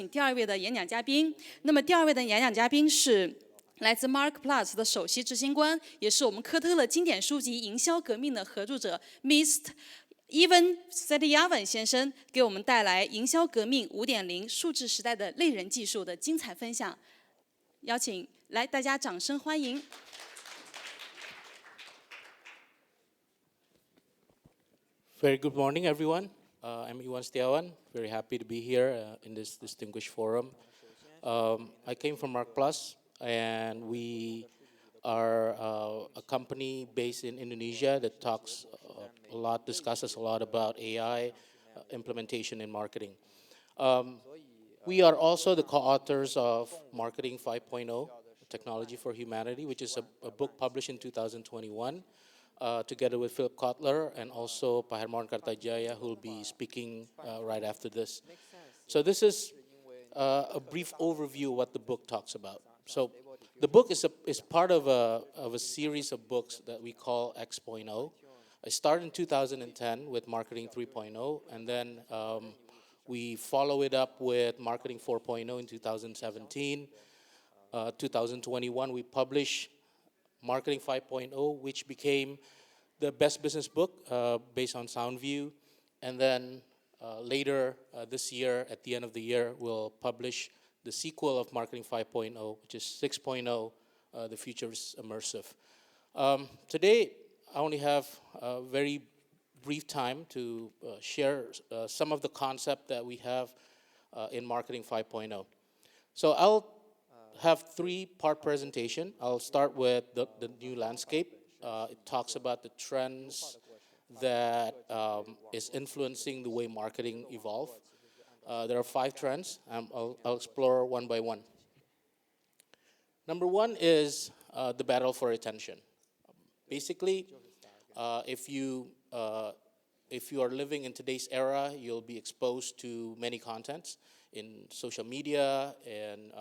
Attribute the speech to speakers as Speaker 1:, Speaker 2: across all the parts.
Speaker 1: 请第二位的演讲嘉宾。那么第二位的演讲嘉宾是来自 Mark Plus 的首席执行官，也是我们科特勒经典书籍《营销革命》的合著者 Mr. Evan Setiawan 先生，给我们带来《营销革命5.0数字时代的类人技术》的精彩分享。邀请来，大家掌声欢迎。
Speaker 2: Very good morning, everyone. I'm Iwan Setiawan. Very happy to be here in this distinguished forum. I came from Mark Plus, and we are a company based in Indonesia that discusses a lot about AI implementation in marketing. We are also the co-authors of Marketing 5.0, Technology for Humanity, which is a book published in 2021. Together with Philip Kotler and also Pak Hermawan Kartajaya, who will be speaking right after this. So this is a brief overview of what the book talks about. So the book is part of a series of books that we call X.0. I started in 2010 with Marketing 3.0, and then we follow it up with Marketing 4.0 in 2017. 2021, we published Marketing 5.0, which became the best business book based on SoundView. And then later this year, at the end of the year, we'll publish the sequel of Marketing 5.0, which is 6.0, The Future is Immersive. Today, I only have a very brief time to share some of the concept that we have in Marketing 5.0. So I'll have three-part presentation. I'll start with the new landscape. It talks about the trends that is influencing the way marketing evolve. There are 5 trends. I'll explore one by one. Number 1 is the battle for attention. Basically, if you are living in today's era, you'll be exposed to many contents in social media and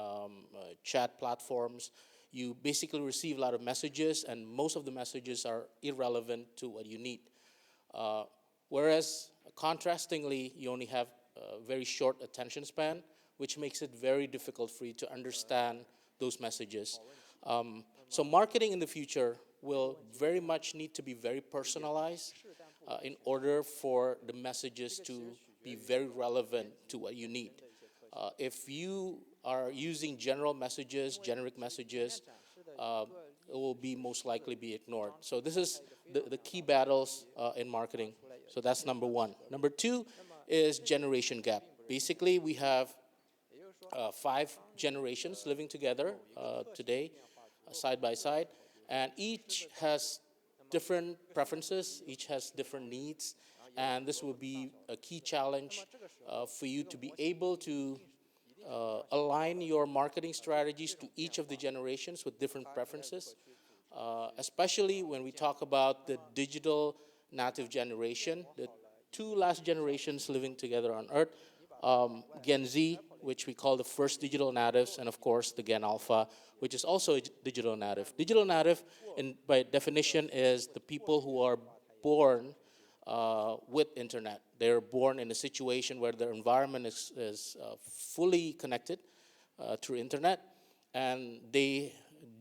Speaker 2: chat platforms. You basically receive a lot of messages, and most of the messages are irrelevant to what you need. Whereas, contrastingly, you only have a very short attention span, which makes it very difficult for you to understand those messages. So marketing in the future will very much need to be very personalized in order for the messages to be very relevant to what you need. If you are using general messages, generic messages, it will most likely be ignored. So this is the key battles in marketing. So that's number 1. Number 2 is generation gap. Basically, we have 5 generations living together today, side by side, and each has different preferences, each has different needs, and this will be a key challenge for you to be able to align your marketing strategies to each of the generations with different preferences, especially when we talk about the digital native generation, the 2 last generations living together on Earth, Gen Z, which we call the first digital natives, and of course the Gen Alpha, which is also a digital native. Digital native, by definition, is the people who are born with internet. They're born in a situation where their environment is fully connected through internet, and they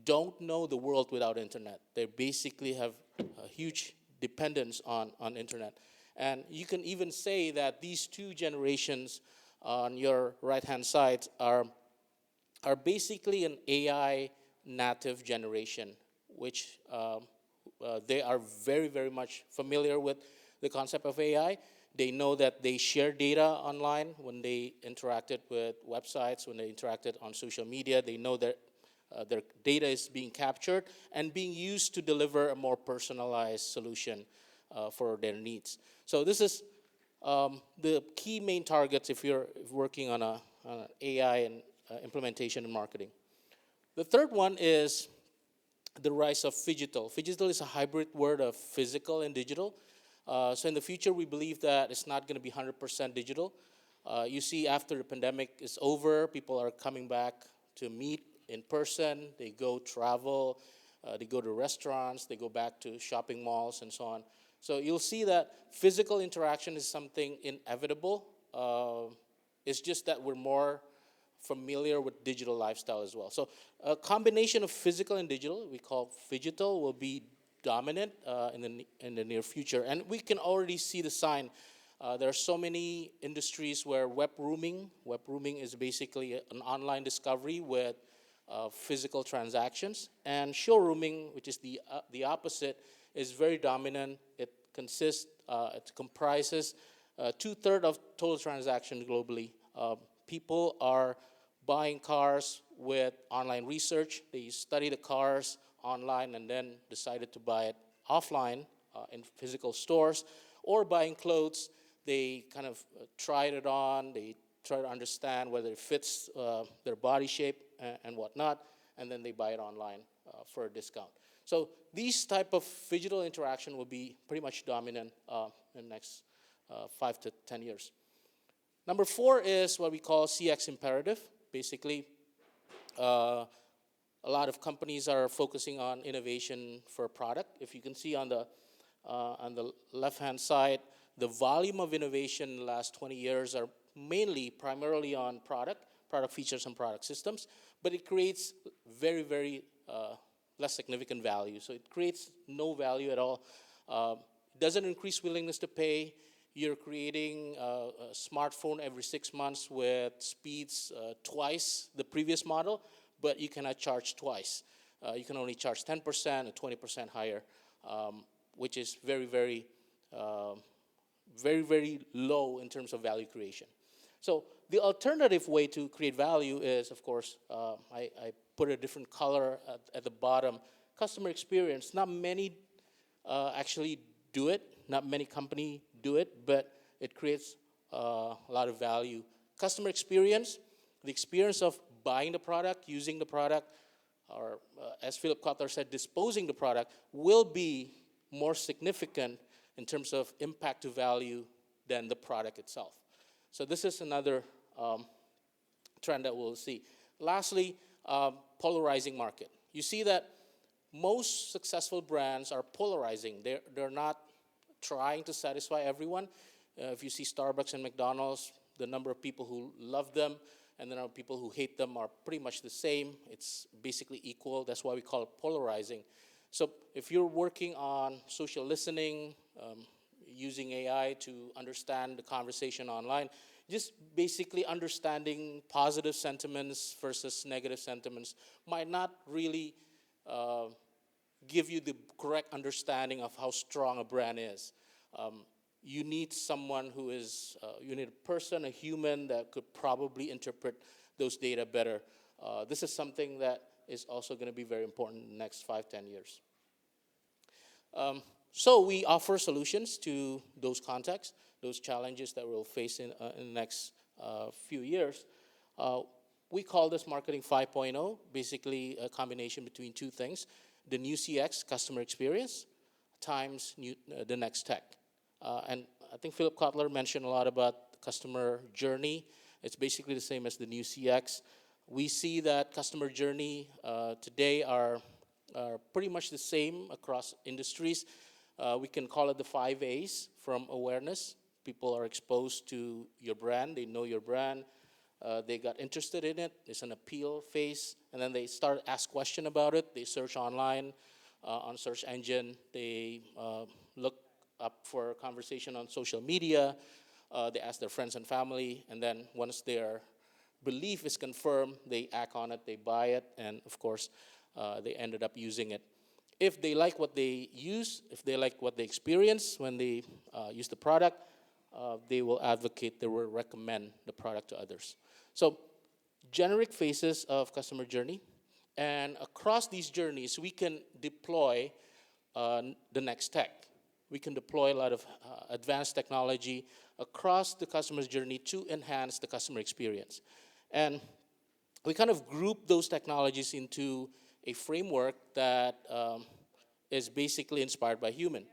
Speaker 2: don't know the world without internet. They basically have a huge dependence on internet. And you can even say that these 2 generations on your right-hand side are basically an AI native generation, which they are very, very much familiar with the concept of AI. They know that they share data online when they interacted with websites, when they interacted on social media. They know that their data is being captured and being used to deliver a more personalized solution for their needs. So this is the key main targets if you're working on an AI and implementation in marketing. The third one is the rise of phygital. Phygital is a hybrid word of physical and digital. So in the future, we believe that it's not going to be 100% digital. You see, after the pandemic is over, people are coming back to meet in person. They go travel, they go to restaurants, they go back to shopping malls, and so on. So you'll see that physical interaction is something inevitable. It's just that we're more familiar with digital lifestyle as well. So a combination of physical and digital, we call phygital, will be dominant in the near future. And we can already see the sign. There are so many industries where web rooming is basically an online discovery with physical transactions. And showrooming, which is the opposite, is very dominant. It comprises 2/3 of total transactions globally. People are buying cars with online research. They study the cars online and then decided to buy it offline in physical stores, or buying clothes. They kind of tried it on. They try to understand whether it fits their body shape and whatnot, and then they buy it online for a discount. So these type of phygital interaction will be pretty much dominant in the next 5 to 10 years. Number 4 is what we call CX imperative. Basically, a lot of companies are focusing on innovation for a product. If you can see on the left-hand side, the volume of innovation in the last 20 years are primarily on product features and product systems, but it creates very, very less significant value. So it creates no value at all. It doesn't increase willingness to pay. You're creating a smartphone every 6 months with speeds twice the previous model, but you cannot charge twice. You can only charge 10% or 20% higher, which is very, very, very, very low in terms of value creation. So the alternative way to create value is, of course, I put a different color at the bottom, customer experience. Not many actually do it. Not many companies do it, but it creates a lot of value. Customer experience, the experience of buying the product, using the product, or as Philip Kotler said, disposing the product, will be more significant in terms of impact to value than the product itself. So this is another trend that we'll see. Lastly, polarizing market. You see that most successful brands are polarizing. They're not trying to satisfy everyone. If you see Starbucks and McDonald's, the number of people who love them and the number of people who hate them are pretty much the same. It's basically equal. That's why we call it polarizing. So if you're working on social listening, using AI to understand the conversation online, just basically understanding positive sentiments versus negative sentiments might not really give you the correct understanding of how strong a brand is. You need someone who is, you need a person, a human that could probably interpret those data better. This is something that is also going to be very important in the next 5-10 years. So we offer solutions to those contexts, those challenges that we'll face in the next few years. We call this Marketing 5.0, basically a combination between two things: the new CX, customer experience, times the next tech. And I think Philip Kotler mentioned a lot about customer journey. It's basically the same as the new CX. We see that customer journey today are pretty much the same across industries. We can call it the 5 A's from awareness. People are exposed to your brand. They know your brand. They got interested in it. There's an appeal phase. And then they start ask question about it. They search online on search engine. They look up for a conversation on social media. They ask their friends and family. And then once their belief is confirmed, they act on it. They buy it. And, of course, they ended up using it. If they like what they use, if they like what they experience when they use the product, they will advocate, they will recommend the product to others. So generic phases of customer journey. And across these journeys, we can deploy the next tech. We can deploy a lot of advanced technology across the customer's journey to enhance the customer experience. And we kind of group those technologies into a framework that is basically inspired by human.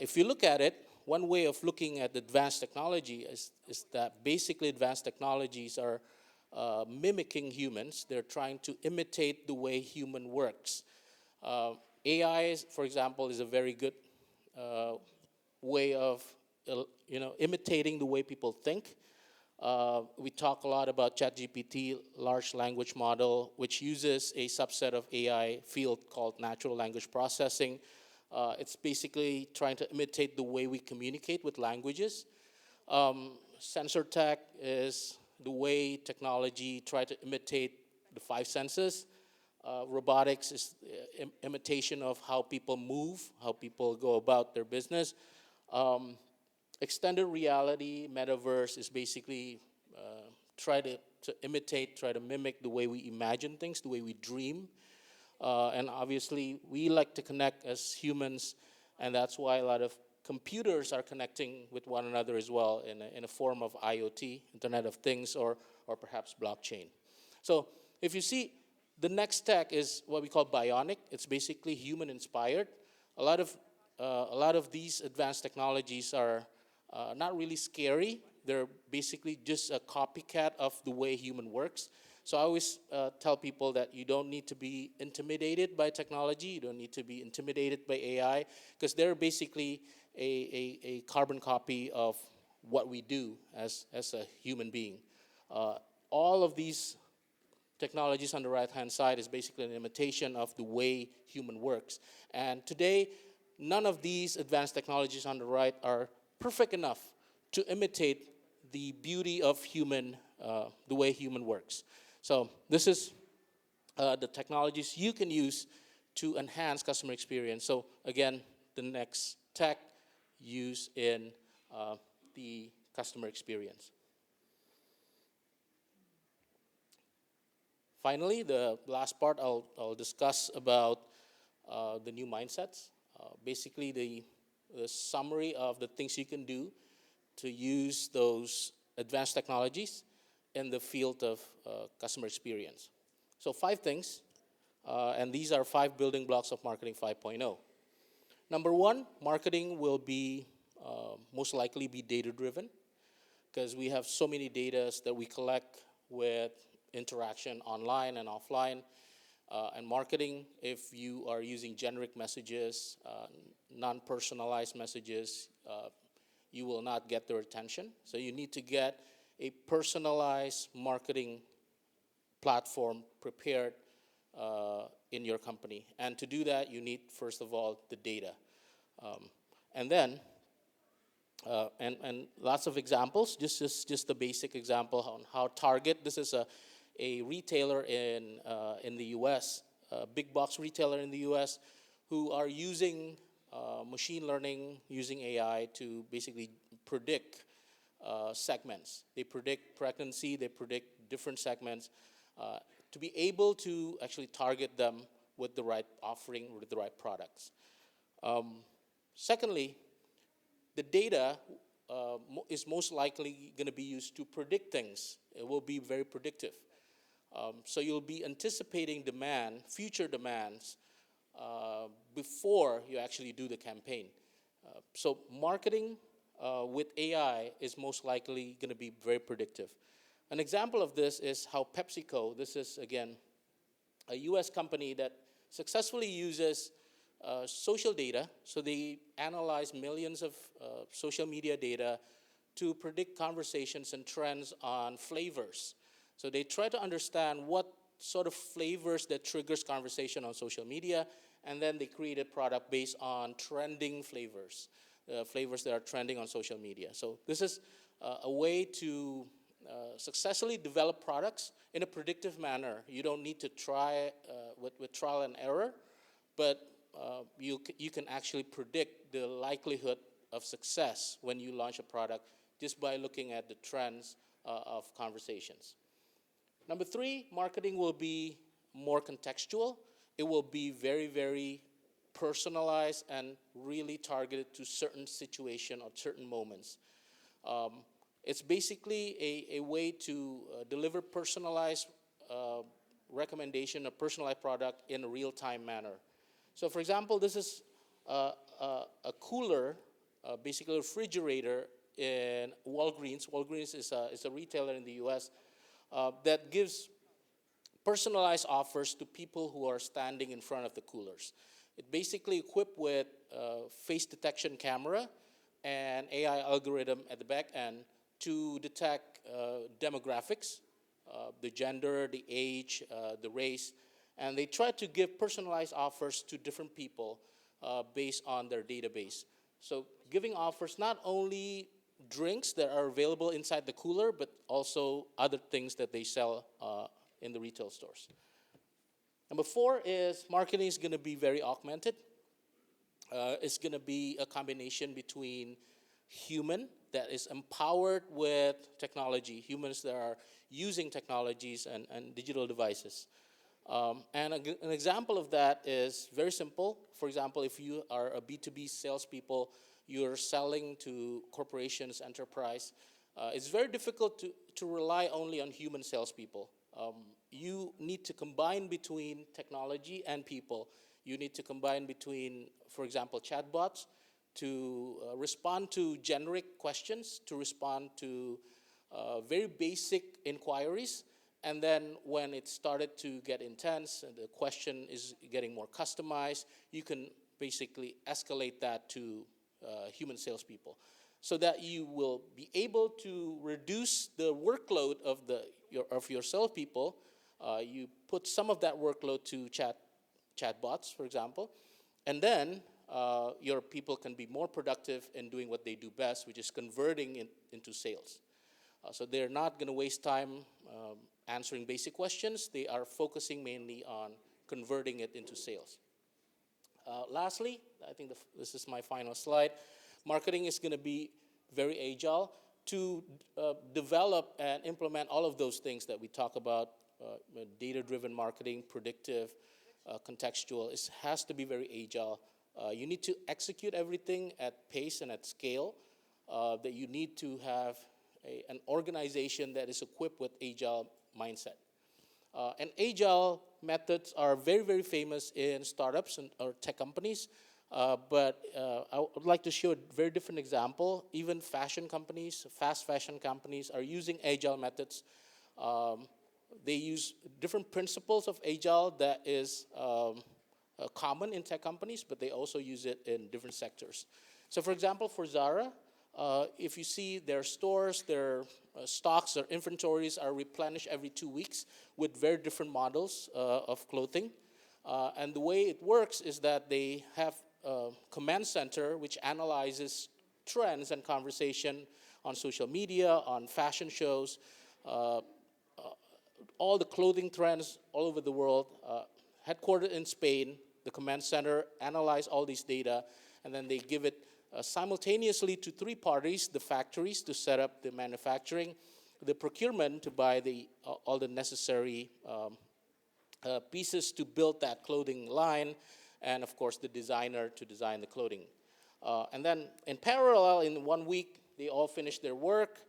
Speaker 2: If you look at it, one way of looking at advanced technology is that basically advanced technologies are mimicking humans. They're trying to imitate the way human works. AI, for example, is a very good way of imitating the way people think. We talk a lot about ChatGPT, large language model, which uses a subset of AI field called natural language processing. It's basically trying to imitate the way we communicate with languages. Sensor tech is the way technology try to imitate the five senses. Robotics is imitation of how people move, how people go about their business. Extended reality, metaverse is basically try to imitate, try to mimic the way we imagine things, the way we dream. And obviously, we like to connect as humans, and that's why a lot of computers are connecting with one another as well in a form of IoT, Internet of Things, or perhaps blockchain. So if you see, the next tech is what we call bionic. It's basically human-inspired. A lot of these advanced technologies are not really scary. They're basically just a copycat of the way human works. So I always tell people that you don't need to be intimidated by technology. You don't need to be intimidated by AI, because they're basically a carbon copy of what we do as a human being. All of these technologies on the right-hand side is basically an imitation of the way human works. And today, none of these advanced technologies on the right are perfect enough to imitate the beauty of human, the way human works. So this is the technologies you can use to enhance customer experience. So again, the next tech used in the customer experience. Finally, the last part I'll discuss about the new mindsets. Basically, the summary of the things you can do to use those advanced technologies in the field of customer experience. So 5 things, and these are 5 building blocks of Marketing 5.0. Number 1, marketing will be most likely be data-driven, because we have so many data that we collect with interaction online and offline. And marketing, if you are using generic messages, non-personalized messages, you will not get their attention. So you need to get a personalized marketing platform prepared in your company. And to do that, you need, first of all, the data. And then, and lots of examples, just the basic example on how Target, this is a retailer in the US, a big box retailer in the US, who are using machine learning, using AI to basically predict segments. They predict pregnancy, they predict different segments to be able to actually target them with the right offering, with the right products. Secondly, the data is most likely going to be used to predict things. It will be very predictive. So you'll be anticipating demand, future demands, before you actually do the campaign. So marketing with AI is most likely going to be very predictive. An example of this is how PepsiCo, this is again a US company that successfully uses social data. So they analyze millions of social media data to predict conversations and trends on flavors. So they try to understand what sort of flavors that triggers conversation on social media, and then they create a product based on trending flavors, flavors that are trending on social media. So this is a way to successfully develop products in a predictive manner. You don't need to try with trial and error, but you can actually predict the likelihood of success when you launch a product just by looking at the trends of conversations. Number 3, marketing will be more contextual. It will be very, very personalized and really targeted to certain situation or certain moments. It's basically a way to deliver personalized recommendation, a personalized product in a real-time manner. So for example, this is a cooler, basically a refrigerator in Walgreens. Walgreens is a retailer in the US that gives personalized offers to people who are standing in front of the coolers. It basically equipped with face detection camera and AI algorithm at the back end to detect demographics, the gender, the age, the race, and they try to give personalized offers to different people based on their database. So giving offers not only drinks that are available inside the cooler, but also other things that they sell in the retail stores. Number 4 is marketing is going to be very augmented. It's going to be a combination between human that is empowered with technology, humans that are using technologies and digital devices. And an example of that is very simple. For example, if you are a B2B salespeople, you're selling to corporations, enterprise, it's very difficult to rely only on human salespeople. You need to combine between technology and people. You need to combine between, for example, chatbots to respond to generic questions, to respond to very basic inquiries. And then when it started to get intense and the question is getting more customized, you can basically escalate that to human salespeople so that you will be able to reduce the workload of your salespeople. You put some of that workload to chatbots, for example, and then your people can be more productive in doing what they do best, which is converting into sales. So they're not going to waste time answering basic questions. They are focusing mainly on converting it into sales. Lastly, I think this is my final slide. Marketing is going to be very agile to develop and implement all of those things that we talk about, data-driven marketing, predictive, contextual. It has to be very agile. You need to execute everything at pace and at scale. That you need to have an organization that is equipped with agile mindset. And agile methods are very, very famous in startups or tech companies. But I would like to show a very different example. Even fashion companies, fast fashion companies are using agile methods. They use different principles of agile that is common in tech companies, but they also use it in different sectors. So for example, for Zara, if you see their stores, their stocks or inventories are replenished every 2 weeks with very different models of clothing. And the way it works is that they have a command center which analyzes trends and conversation on social media, on fashion shows, all the clothing trends all over the world, headquartered in Spain. The command center analyze all these data, and then they give it simultaneously to 3 parties: the factories to set up the manufacturing, the procurement to buy all the necessary pieces to build that clothing line, and of course the designer to design the clothing. And then in parallel, in 1 week, they all finish their work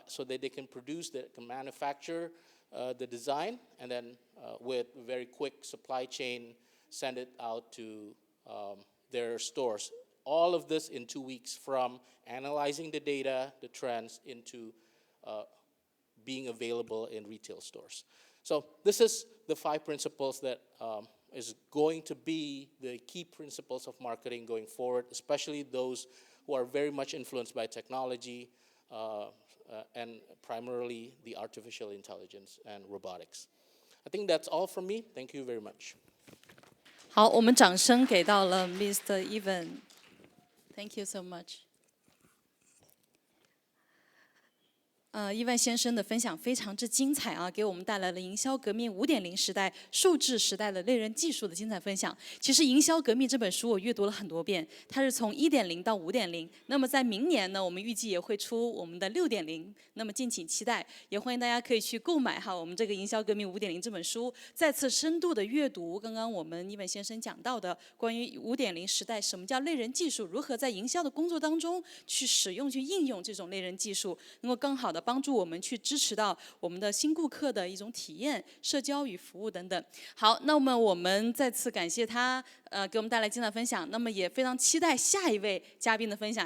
Speaker 2: so that they can produce, they can manufacture the design, and then with very quick supply chain, send it out to their stores. All of this in 2 weeks, from analyzing the data, the trends, into being available in retail stores. So this is the 5 principles that is going to be the key principles of marketing going forward, especially those who are very much influenced by technology and primarily the artificial intelligence and robotics. I think that's all from me. Thank you very much.
Speaker 1: 好，我们掌声给到了 Mr. Evan。Thank you so much. 伊万先生的分享非常之精彩啊，给我们带来了营销革命5.0时代、数字时代的类人技术的精彩分享。其实《营销革命》这本书我阅读了很多遍，它是从1.0到5.0。那么在明年呢，我们预计也会出我们的6.0，那么敬请期待。也欢迎大家可以去购买哈我们这个《营销革命5.0》这本书，再次深度的阅读刚刚我们伊万先生讲到的关于5.0时代什么叫类人技术，如何在营销的工作当中去使用、去应用这种类人技术，能够更好的帮助我们去支持到我们的新顾客的一种体验、社交与服务等等。好，那么我们再次感谢他给我们带来精彩分享，那么也非常期待下一位嘉宾的分享。